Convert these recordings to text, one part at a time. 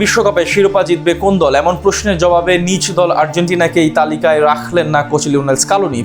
বিশ্বকাপে শিরোপা জিতবে কোন দল? এমন প্রশ্নের জবাবে নিজ দল আর্জেন্টিনাকে এই তালিকায় রাখলেন না কোচ লিওনেল স্কালোনি।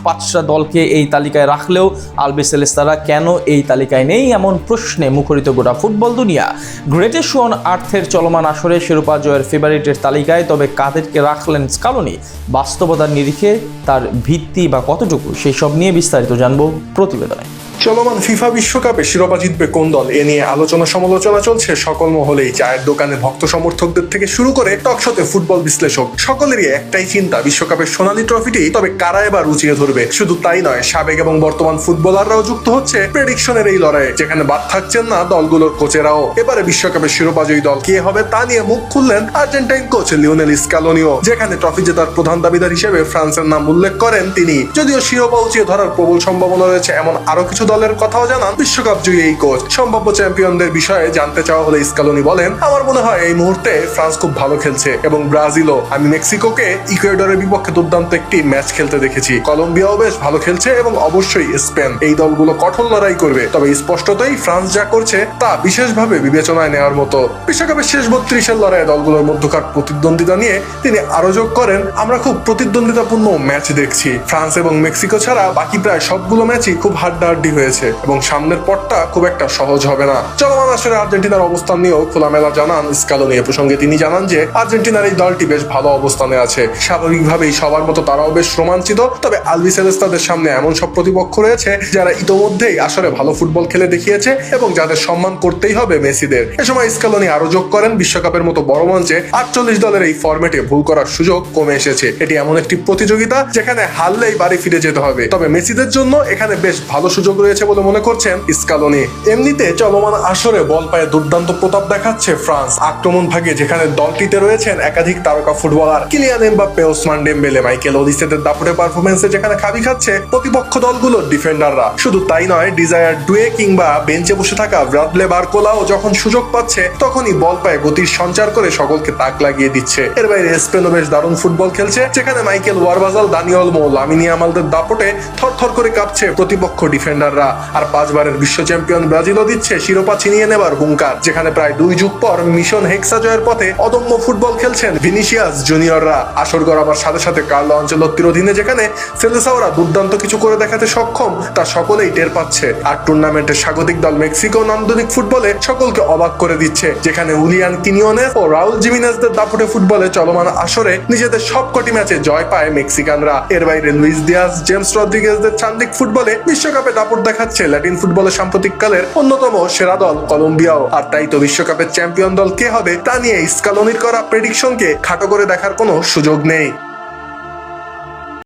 পাঁচটা দলকে এই তালিকায় রাখলেও আলবিসেলেস্তারা কেন এই তালিকায় নেই, এমন প্রশ্নে মুখরিত গোটা ফুটবল দুনিয়া। গ্রেটেস্ট অন আর্থের চলমান আসরে শিরোপা জয়ের ফেভারিটের তালিকায় তবে কাদেরকে রাখলেন স্কালোনি, বাস্তবতার নিরিখে তার ভিত্তি বা কতটুকু, সেই সব নিয়ে বিস্তারিত জানবো প্রতিবেদনে। চলমান ফিফা বিশ্বকাপে শিরোপা জিতবে কোন দল এ নিয়ে আলোচনা সমালোচনা চলছে সকল মহলেই। চায়ের দোকানে ভক্ত সমর্থকদের থেকে শুরু করে টকশোতে ফুটবল বিশ্লেষক, সকলেরই একটাই চিন্তা, বিশ্বকাপের সোনালী ট্রফিটি তবে কারা এবার উঁচিয়ে ধরবে। শুধু তাই নয়, সাবেক এবং বর্তমান ফুটবলাররাও যুক্ত হচ্ছে প্রেডিকশনের এই লড়াইয়ে, যেখানে বাদ থাকছেন না দলগুলোর কোচেরাও। এবারে বিশ্বকাপের শিরোপাজয়ী দল কে হবে তা নিয়ে মুখ খুললেন আর্জেন্টাইন কোচ লিওনেল স্কালোনিও, যেখানে ট্রফি জেতার প্রধান দাবিদার হিসেবে ফ্রান্সের নাম উল্লেখ করেন তিনি। যদিও শিরোপা উঁচিয়ে ধরার প্রবল সম্ভাবনা রয়েছে এমন আরো কিছু দলের কথাও জানান বিশ্বকাপ জয়ী এই কোচ। সম্ভাব্য চ্যাম্পিয়নদের বিষয়ে জানতে চাওয়া হলে স্কালোনি বলেন, আমার মনে হয় এই মুহূর্তে ফ্রান্স খুব ভালো খেলছে এবং ব্রাজিলও। আমি মেক্সিকোকে ইকুয়েডরের বিপক্ষে দুর্দান্ত একটি ম্যাচ খেলতে দেখেছি। কলম্বিয়াও বেশ ভালো খেলছে এবং অবশ্যই স্পেন। এই দলগুলো কঠোর লড়াই করবে, তবে স্পষ্টতই ফ্রান্স যা করছে তা বিশেষভাবে বিবেচনায় নেওয়ার মতো। বিশ্বকাপের শেষ 32-এর লড়াইয়ে দলগুলোর মধ্যকার প্রতিদ্বন্দ্বিতা নিয়ে তিনি আরো যোগ করেন, আমরা খুব প্রতিদ্বন্দ্বিতাপূর্ণ ম্যাচ দেখছি। ফ্রান্স এবং মেক্সিকো ছাড়া বাকি প্রায় সবগুলো ম্যাচই খুব হাড্ডাহাড্ডি হয়েছে এবং সামনের পথটা খুব একটা সহজ হবে না। চলমান আসরে আর্জেন্টিনার অবস্থান নিয়েও খোলামেলা জানান স্কালোনি। এ প্রসঙ্গে তিনি জানান যে আর্জেন্টিনার এই দলটি বেশ ভালো অবস্থানে আছে। স্বাভাবিকভাবেই সবার মতো তারাও বেশ রোমাঞ্চিত, তবে আলবিসেলেস্তাদের সামনে এমন সব প্রতিপক্ষ রয়েছে যারা ইতোমধ্যেই আসরে ভালো ফুটবল খেলে দেখিয়েছে এবং যাদের সম্মান করতেই হবে মেসিদের। এ সময় স্কালোনি আরো যোগ করেন, বিশ্বকাপের মতো বড় মঞ্চে 48 দলের এই ফরম্যাটে ভুল করার সুযোগ কমে এসেছে। এটি এমন একটি প্রতিযোগিতা যেখানে হারলেই বাড়ি ফিরে যেতে হবে, তবে মেসিদের জন্য এখানে বেশ ভালো সুযোগ রয়েছে বলে মনে করছেন স্কালোনি। এমনিতে চলমান আসরে বল পায়ে দুর্দান্ত প্রতাপ দেখাচ্ছে ফ্রান্স। আক্রমণ ভাগে যেখানে দলটিতে রয়েছেন একাধিক তারকা footballer, Kylian Mbappe, Ousmane Dembele, Michael ওলিসেদের দাপুটে পারফরমেন্সে যেখানে খাবি খাচ্ছে প্রতিপক্ষ দলগুলোর ডিফেন্ডাররা। শুধু তাই নয়, ডিজায়ার ডুয়ে কিংবা বেঞ্চে বসে থাকা ব্রাডলে বারকোলাও যখন সুযোগ পাচ্ছে তখনই বল পায়ে গতির সঞ্চার করে সকলকে তাক লাগিয়ে দিচ্ছে। এর বাইরে স্পেনও বেশ দারুণ ফুটবল খেলছে, যেখানে মাইকেল ওয়ারবাজাল, দানি ওলমো, লামিনী ইয়ামালদের দাপটে থরথর করে কাঁপছে প্রতিপক্ষ ডিফেন্ডাররা। আর 5 বারের বিশ্ব চ্যাম্পিয়ন ব্রাজিলও দিচ্ছে শিরোপা ছিনিয়ে নেবার হুঙ্কার, যেখানে প্রায় 2 যুগ পর মিশন হেক্সা জয়ের পথে অদম্য ফুটবল খেলছেন ভিনিসিয়াস জুনিয়ররা। আসর গড়াবার সাথে সাথে কার্লো আনচেলত্তির অধীনে যেখানে সেলেসাওরা দুর্দান্ত কিছু করে দেখাতে সক্ষম তা সকলেই টের পাচ্ছে। আর টুর্নামেন্টের স্বাগতিক দল মেক্সিকো নান্দনিক ফুটবলে সকলকে অবাক করে দিচ্ছে, যেখানে উলিয়ান কিনিওনেস ও রাউল জিমিনেজদের দাপুটে ফুটবলে চলমান আসরে নিজেদের সবকটি ম্যাচে জয় পায় মেক্সিকানরা। এর বাইরে লুইস দিয়াজ, জেমস রদ্রিগেজদের চান্দিক ফুটবলে বিশ্বকাপে দাপট দেখাচ্ছে ল্যাটিন ফুটবলের সাম্প্রতিককালের অন্যতম সেরা দল কলম্বিয়াও। আর তাই তো বিশ্বকাপের চ্যাম্পিয়ন দল কে হবে তা নিয়ে স্কালোনির করা প্রেডিকশনকে খাটো করে দেখার কোনো সুযোগ নেই।